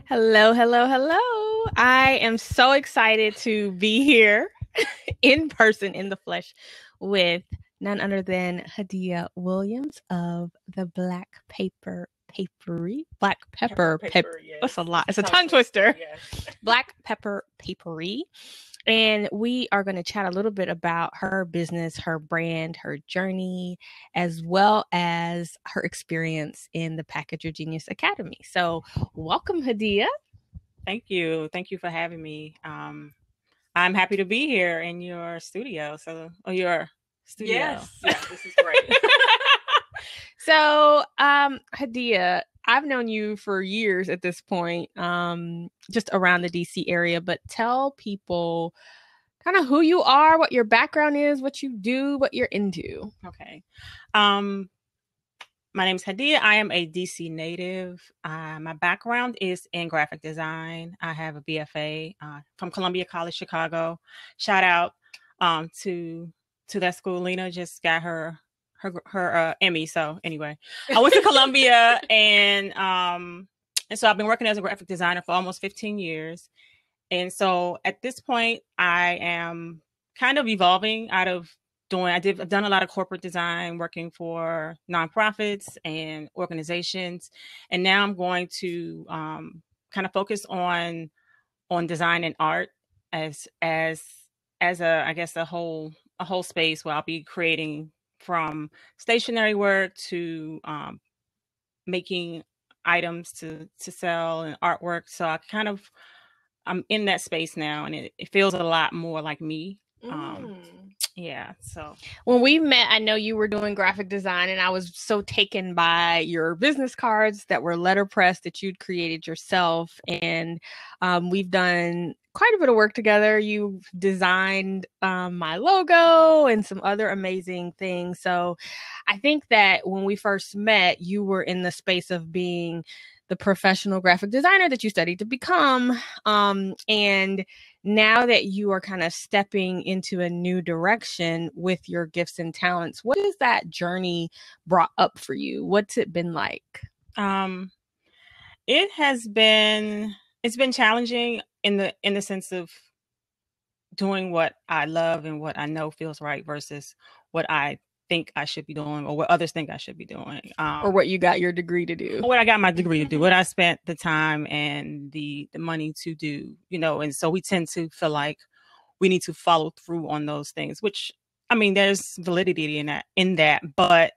Hello, hello, hello. I am so excited to be here in person, in the flesh, with none other than Hadiya Williams of the Black Pepper Pepper Pep. paper, That's a yes. lot. It's a It's a tongue tongue twister, twister. yes. Black Pepper Papery. And we are going to chat a little bit about her business, her brand, her journey, as well as her experience in the Package Your Genius Academy. So, welcome, Hadiya. Thank you. Thank you for having me. I'm happy to be here in your studio. Your studio. Yes, this is great. So, Hadiya, I've known you for years at this point, just around the DC area, but tell people kind of who you are, what your background is, what you do, what you're into. Okay. Um, my name is Hadiya. I am a DC native. My background is in graphic design. I have a BFA from Columbia College, Chicago. Shout out to that school. Lena just got her Emmy. So anyway, I went to Columbia and so I've been working as a graphic designer for almost 15 years. And so at this point, I am kind of evolving out of I've done a lot of corporate design, working for nonprofits and organizations. And now I'm going to kind of focus on design and art as I guess a whole space where I'll be creating from stationery work to making items to sell and artwork. So I'm in that space now, and it feels a lot more like me. Yeah. So when we met, I know you were doing graphic design, and I was so taken by your business cards that were letterpress that you'd created yourself. And we've done quite a bit of work together. You designed my logo and some other amazing things. So I think that when we first met, you were in the space of being the professional graphic designer that you studied to become. And now that you are kind of stepping into a new direction with your gifts and talents, what has that journey brought up for you? What's it been like? It's been challenging in the sense of doing what I love and what I know feels right versus what I think I should be doing or what others think I should be doing. Or what you got your degree to do. What I got my degree to do, what I spent the time and the money to do, and so we tend to feel like we need to follow through on those things, which I mean, there's validity in that. But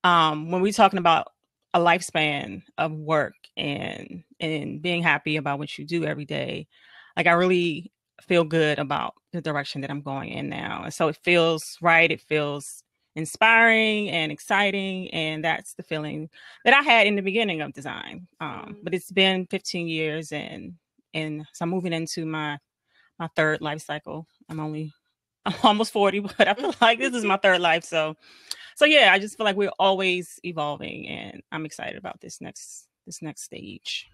when we're talking about a lifespan of work and being happy about what you do every day, like I really feel good about the direction that I'm going in now. And so it feels right. It feels inspiring and exciting. And that's the feeling that I had in the beginning of design. But it's been 15 years and so I'm moving into my third life cycle. I'm almost 40, but I feel like this is my third life. So yeah, I just feel like we're always evolving, and I'm excited about this next stage.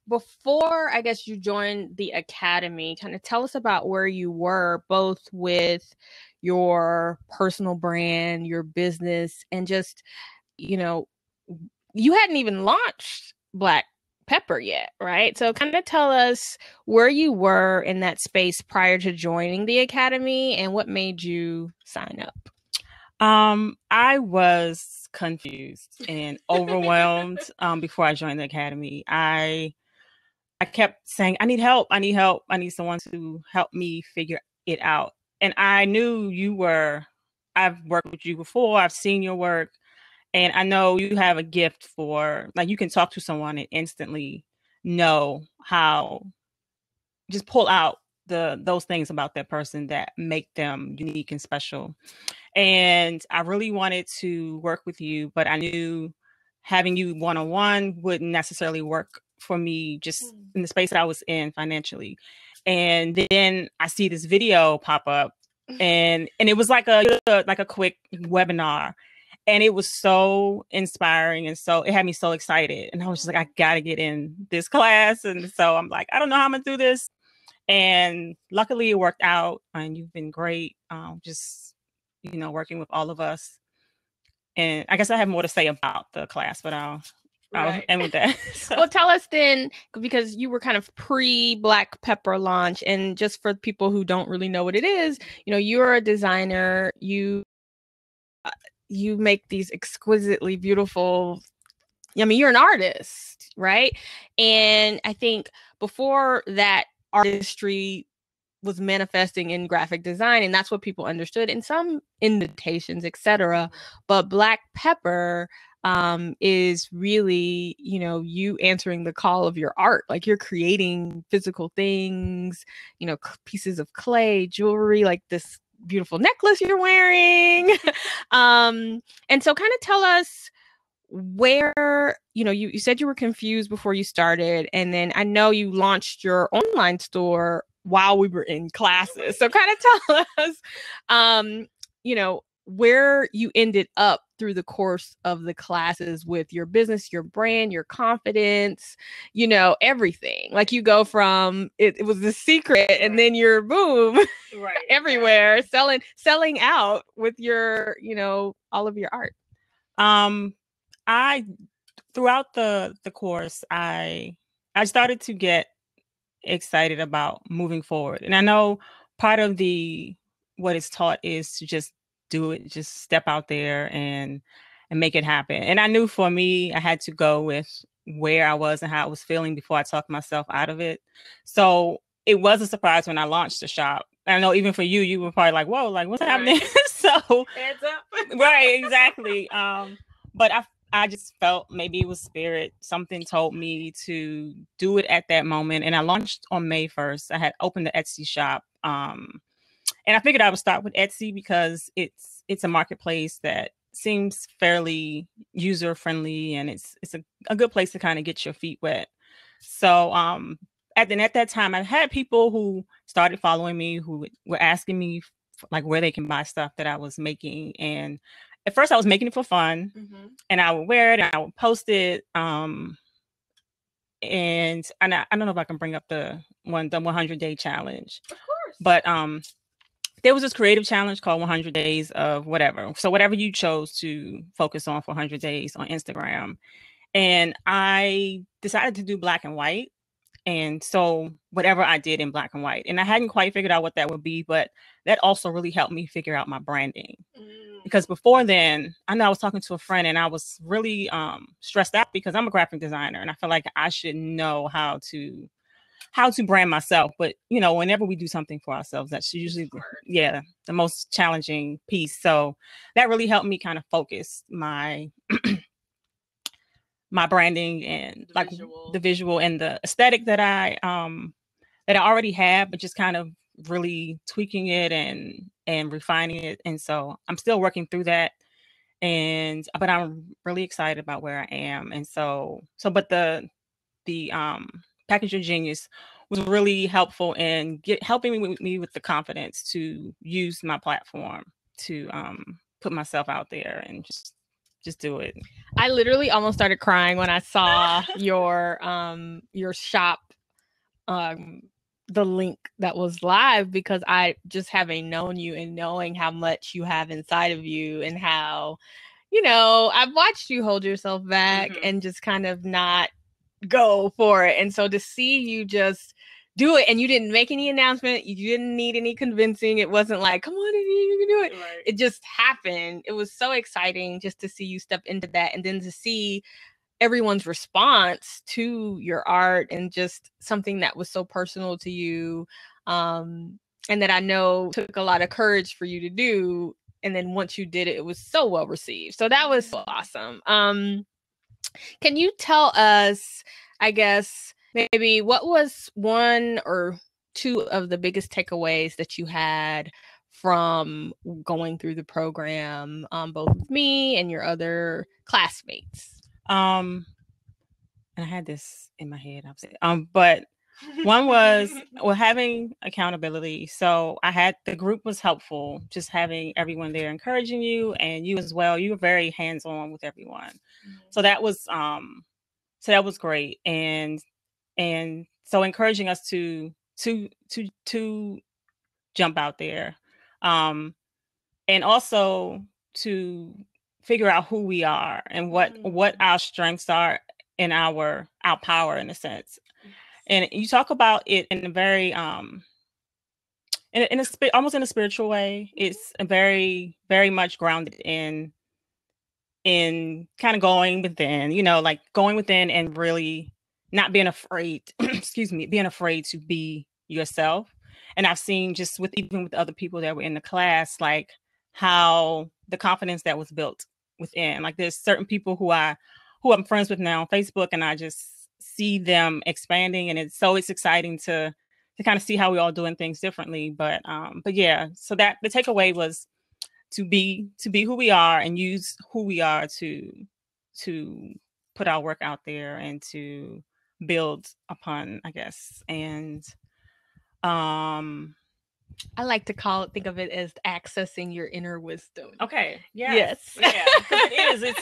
Before, I guess, you joined the academy, kind of tell us about where you were, both with your personal brand, your business, and just, you hadn't even launched Black Pepper yet, right? So kind of tell us where you were in that space prior to joining the academy and what made you sign up. I was confused and overwhelmed before I joined the academy. I kept saying, I need help. I need help. I need someone to help me figure it out. And I knew I've worked with you before. I've seen your work. And I know you have a gift for, like, you can talk to someone and instantly know how, just pull out those things about that person that make them unique and special. And I really wanted to work with you, but I knew having you one-on-one wouldn't necessarily work for me just in the space that I was in financially. And then I see this video pop up and it was like a quick webinar, and it was so inspiring. And so it had me so excited, and I was just like, I got to get in this class. And so I'm like, I don't know how I'm going to do this. And luckily it worked out, and you've been great. Just, working with all of us. And I guess I have more to say about the class, but I'll I'll end with that. So. Well, tell us then, because you were kind of pre-Black Pepper launch, and just for people who don't really know what it is, you're a designer. You make these exquisitely beautiful. I mean, you're an artist, right? And I think before that, artistry was manifesting in graphic design, and that's what people understood in some invitations, etc. But Black Pepper is really, you answering the call of your art. Like, you're creating physical things, pieces of clay, jewelry, like this beautiful necklace you're wearing. And so kind of tell us where, you said you were confused before you started, and then I know you launched your online store while we were in classes. So kind of tell us, where you ended up through the course of the classes with your business, your brand, your confidence, everything. Like, you go from it was the secret, and then you're boom, everywhere, selling out with your, all of your art. I throughout the course, I started to get excited about moving forward. And I know part of what is taught is to just do it, just step out there and make it happen. And I knew for me, I had to go with where I was and how I was feeling before I talked myself out of it. So it was a surprise when I launched the shop. I know even for you, you were probably like, whoa, like what's happening? So heads up. Right, exactly. But I just felt maybe it was spirit. Something told me to do it at that moment. And I launched on May 1st. I had opened the Etsy shop. And I figured I would start with Etsy because it's a marketplace that seems fairly user friendly, and it's a good place to kind of get your feet wet. So at that time, I had people who started following me who were asking me like where they can buy stuff that I was making. And at first I was making it for fun, and I would wear it and I would post it. And I don't know if I can bring up the 100-day challenge. Of course. But there was this creative challenge called 100 days of whatever. So whatever you chose to focus on for 100 days on Instagram. And I decided to do black and white. And so whatever I did in black and white, and I hadn't quite figured out what that would be, but that also really helped me figure out my branding. Because before then, I know I was talking to a friend and I was really stressed out because I'm a graphic designer and I feel like I should know how to brand myself. But, whenever we do something for ourselves, that's usually, the most challenging piece. So that really helped me kind of focus my my branding and the visual and the aesthetic that I already have, but just kind of really tweaking it and refining it. And so I'm still working through that. But I'm really excited about where I am. And but the Package Your Genius was really helpful in helping me with the confidence to use my platform to put myself out there and just do it. I literally almost started crying when I saw your shop, the link that was live, because I just having known you and knowing how much you have inside of you and how, I've watched you hold yourself back and just kind of not go for it. And so to see you just do it, and you didn't make any announcement, you didn't need any convincing. It wasn't like, come on, you can do it. Right. It just happened. It was so exciting just to see you step into that, and then to see everyone's response to your art, and just something that was so personal to you, and that I know took a lot of courage for you to do. And then once you did it, it was so well received. So that was so awesome. Can you tell us, I guess, maybe what was one or two of the biggest takeaways that you had from going through the program, both with me and your other classmates? And I had this in my head, but one was having accountability. So the group was helpful, just having everyone there encouraging you, and you as well. You were very hands-on with everyone. So that was great. And so encouraging us to jump out there. And also to figure out who we are and what our strengths are, in our power, in a sense. And you talk about it in a very in a almost in a spiritual way. It's a very, very much grounded in kind of going within, like going within and really not being afraid, excuse me, being afraid to be yourself. And I've seen just even with other people that were in the class, like how the confidence that was built within. Like there's certain people who I'm friends with now on Facebook, and I just see them expanding, and it's exciting to kind of see how we're all doing things differently. But yeah, so that the takeaway was to be who we are and use who we are to put our work out there and to build upon, I guess. And I like to think of it as accessing your inner wisdom. Okay. Yes. Yeah. It is.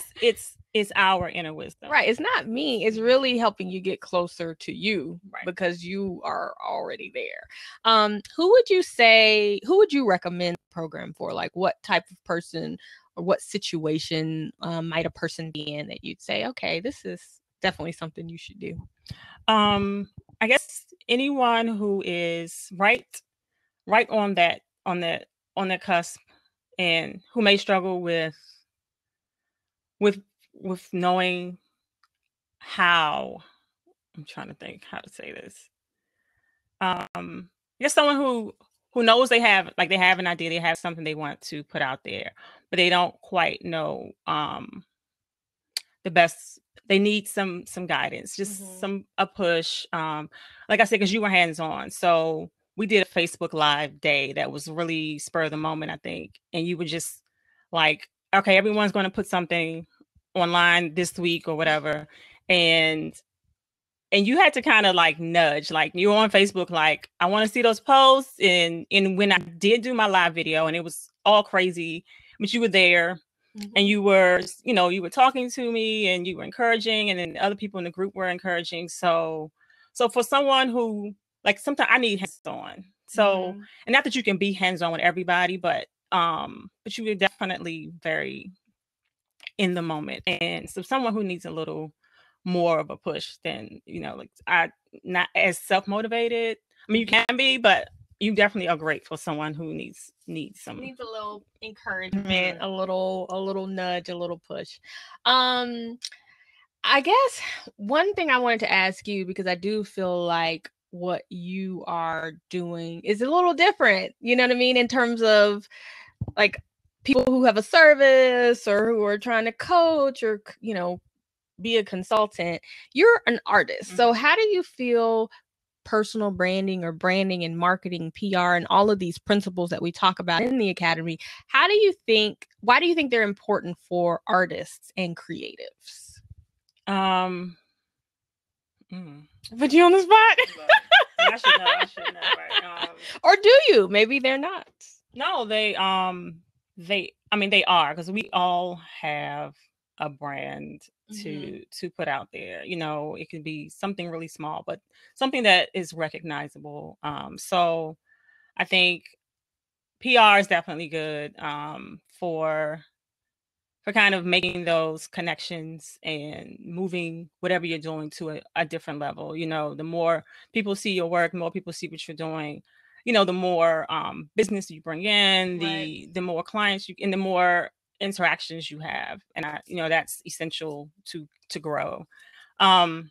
It's our inner wisdom. Right. It's not me. It's really helping you get closer to you, right, because you are already there. Who would you recommend the program for? Like what type of person or what situation might a person be in that you'd say, okay, this is definitely something you should do? I guess anyone who is right on that cusp, and who may struggle with knowing how. I'm trying to think how to say this. I guess someone who knows they have an idea, they have something they want to put out there, but they don't quite know the best. They need some guidance, just a push. Like I said, because you were hands-on, so we did a Facebook Live day that was really spur of the moment, I think. And you were just like, okay, everyone's going to put something online this week or whatever. And you had to kind of like nudge, like you were on Facebook, like, I want to see those posts. And when I did do my live video, and it was all crazy, but you were there. And you were talking to me, and you were encouraging, and then other people in the group were encouraging. So for someone who, like, sometimes I need hands-on. So, and not that you can be hands-on with everybody, but you were definitely very in the moment. And so someone who needs a little more of a push than, like, I not as self-motivated. I mean, you can be, but you definitely are great for someone who needs a little encouragement, a little nudge, a little push. I guess one thing I wanted to ask you, because I do feel like what you are doing is a little different, you know what I mean, in terms of like people who have a service or who are trying to coach or, be a consultant. You're an artist. So how do you feel personal branding or branding and marketing, PR, and all of these principles that we talk about in the Academy, why do you think they're important for artists and creatives? Put you on the spot. I should know, right? Or do you? Maybe they're not. No, they are, because we all have a brand to put out there. It could be something really small, but something that is recognizable. So I think PR is definitely good for kind of making those connections and moving whatever you're doing to a different level. The more people see your work, the more people see what you're doing, the more business you bring in, the more clients and the more interactions you have. And that's essential to grow. I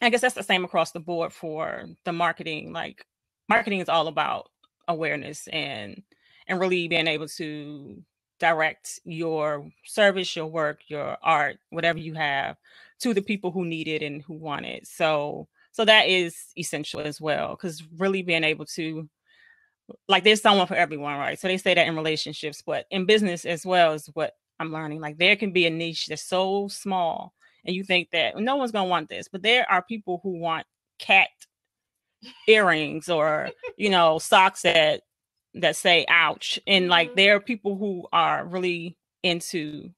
guess that's the same across the board for the marketing. Like, marketing is all about awareness and really being able to direct your service, your work, your art, whatever you have, to the people who need it and who want it. So that is essential as well, because really being able to, like, there's someone for everyone, right? So they say that in relationships, but in business as well is what I'm learning. Like, there can be a niche that's so small and you think that no one's going to want this, but there are people who want cat earrings or, socks that say ouch. And like, there are people who are really into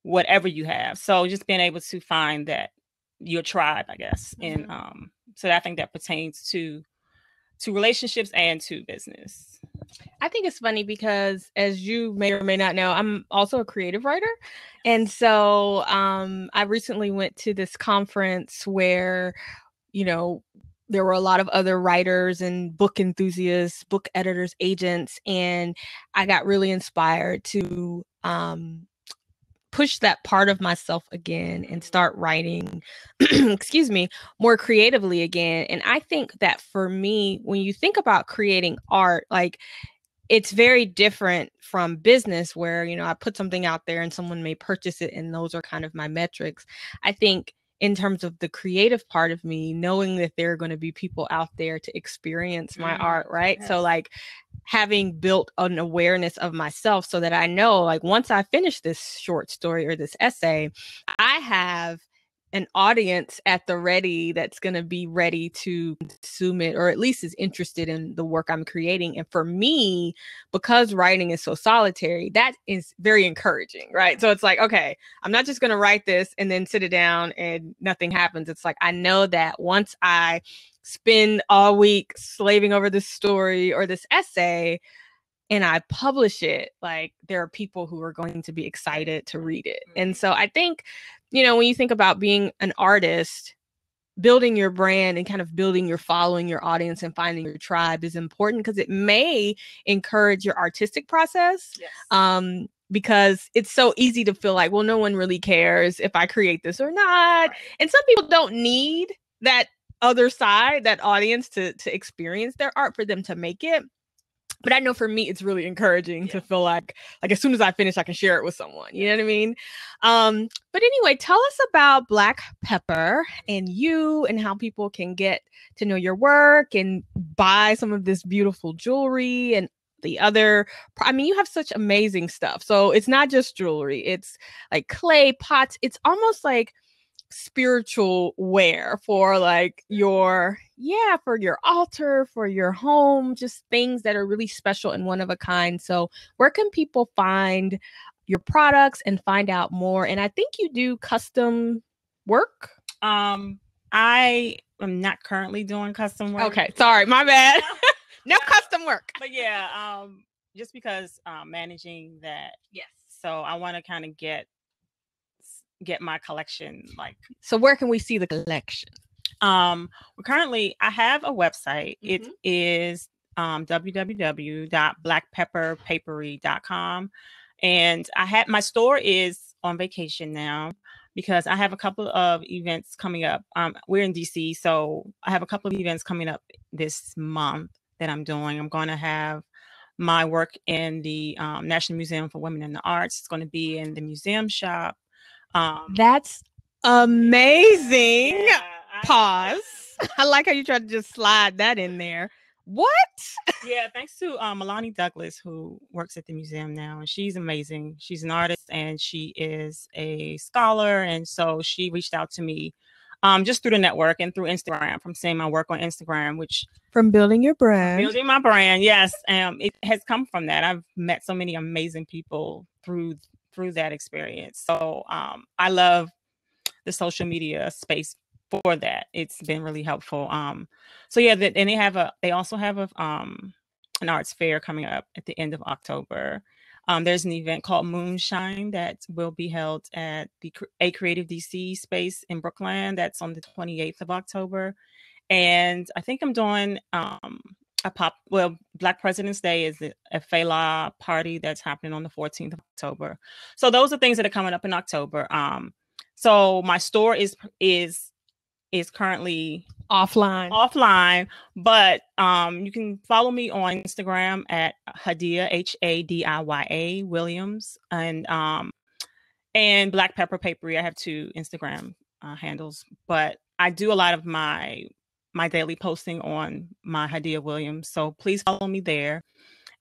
whatever you have. So just being able to find that your tribe, I guess. And so I think that pertains to relationships and to business. I think it's funny because, as you may or may not know, I'm also a creative writer. And so I recently went to this conference where, you know, there were a lot of other writers and book enthusiasts, book editors, agents, and I got really inspired to push that part of myself again and start writing, excuse me, more creatively again. And I think that for me, when you think about creating art, like, it's very different from business where, I put something out there and someone may purchase it and those are kind of my metrics. I think in terms of the creative part of me, knowing that there are going to be people out there to experience my art, right? Yes. So like having built an awareness of myself so that I know, like, once I finish this short story or this essay, I have an audience at the ready that's going to be ready to consume it, or at least is interested in the work I'm creating. And for me, because writing is so solitary, that is very encouraging, right? So it's like, okay, I'm not just going to write this and then sit it down and nothing happens. It's like, I know that once I spend all week slaving over this story or this essay and I publish it, like, there are people who are going to be excited to read it. And so I think, when you think about being an artist, building your brand and kind of building your following, your audience, and finding your tribe is important because it may encourage your artistic process. Yes. Because it's so easy to feel like, well, no one really cares if I create this or not. Right. And some people don't need that other side, that audience to experience their art for them to make it. But I know for me, it's really encouraging to feel like as soon as I finish, I can share it with someone. You know what I mean? But anyway, tell us about Black Pepper and you and how people can get to know your work and buy some of this beautiful jewelry and the other. I mean, you have such amazing stuff. So it's not just jewelry. It's like clay pots. It's almost like spiritual wear for like your altar, for your home, just things that are really special and one of a kind. So where can people find your products and find out more? And I think you do custom work. I am not currently doing custom work. Okay, sorry, my bad. No custom work. But yeah, just because managing that. Yes. So I want to kind of get my collection. So where can we see the collection? Currently I have a website. Mm-hmm. It is www.blackpepperpapery.com, and my store is on vacation now because I have a couple of events coming up. We're in DC, so I have a couple of events coming up this month that I'm doing. I'm going to have my work in the National Museum for Women in the Arts. It's going to be in the museum shop. That's amazing. Yeah, pause. I like how you tried to just slide that in there. What? Yeah, thanks to Milani Douglas, who works at the museum now, and she's amazing. She's an artist and she is a scholar, and so she reached out to me just through the network and through Instagram, from seeing my work on Instagram, which from building your brand. Building my brand, yes. It has come from that. I've met so many amazing people through that experience. So I love the social media space for that. It's been really helpful. So yeah, and they also have an arts fair coming up at the end of October. There's an event called Moonshine that will be held at the A Creative DC space in Brooklyn. That's on the 28th of October. And I think I'm doing Black President's Day is a Fela party that's happening on the 14th of October. So those are things that are coming up in October. So my store is currently offline, but you can follow me on Instagram at Hadiya Hadiya Williams and Black Pepper Papery. I have 2 Instagram handles, but I do a lot of my daily posting on my Hadiya Williams. So please follow me there.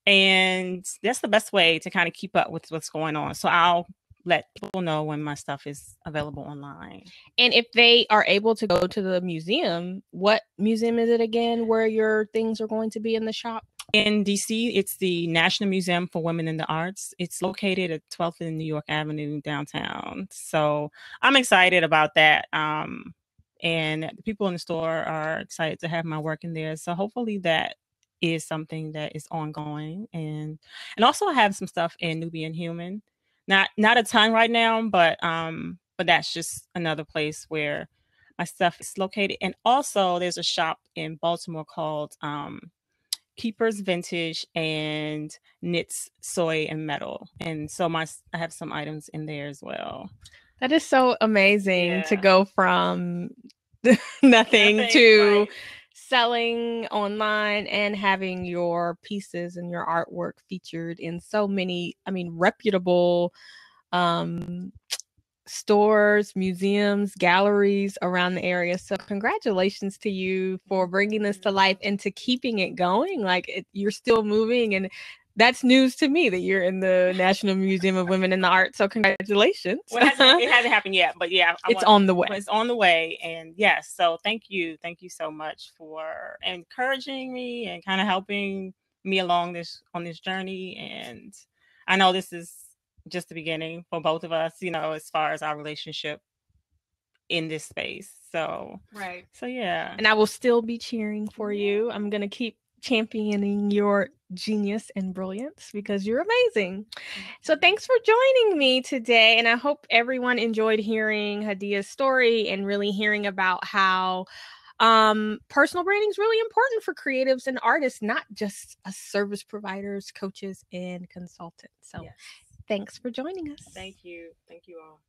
And that's the best way to kind of keep up with what's going on. So I'll let people know when my stuff is available online. And if they are able to go to the museum, what museum is it again where your things are going to be in the shop? In DC, it's the National Museum for Women in the Arts. It's located at 12th and New York Avenue downtown. So I'm excited about that. And the people in the store are excited to have my work in there. So hopefully that is something that is ongoing, and also I have some stuff in Nubian Human, not a ton right now, but that's just another place where my stuff is located. And also there's a shop in Baltimore called Keepers Vintage and Knits Soy and Metal, and so I have some items in there as well. That is so amazing to go from nothing to right. selling online and having your pieces and your artwork featured in so many, reputable stores, museums, galleries around the area. So congratulations to you for bringing this to life and to keeping it going. Like you're still moving, and that's news to me that you're in the National Museum of Women in the Arts. So congratulations. Well, it hasn't happened yet, but yeah, it's on the way. It's on the way, and yes. So thank you so much for encouraging me and kind of helping me along on this journey. And I know this is just the beginning for both of us, as far as our relationship in this space. So right. So yeah. And I will still be cheering for you. I'm gonna keep championing your genius and brilliance because you're amazing. So thanks for joining me today, and I hope everyone enjoyed hearing Hadiya's story and really hearing about how personal branding is really important for creatives and artists, not just as service providers, coaches, and consultants. So yes. Thanks for joining us. Thank you all.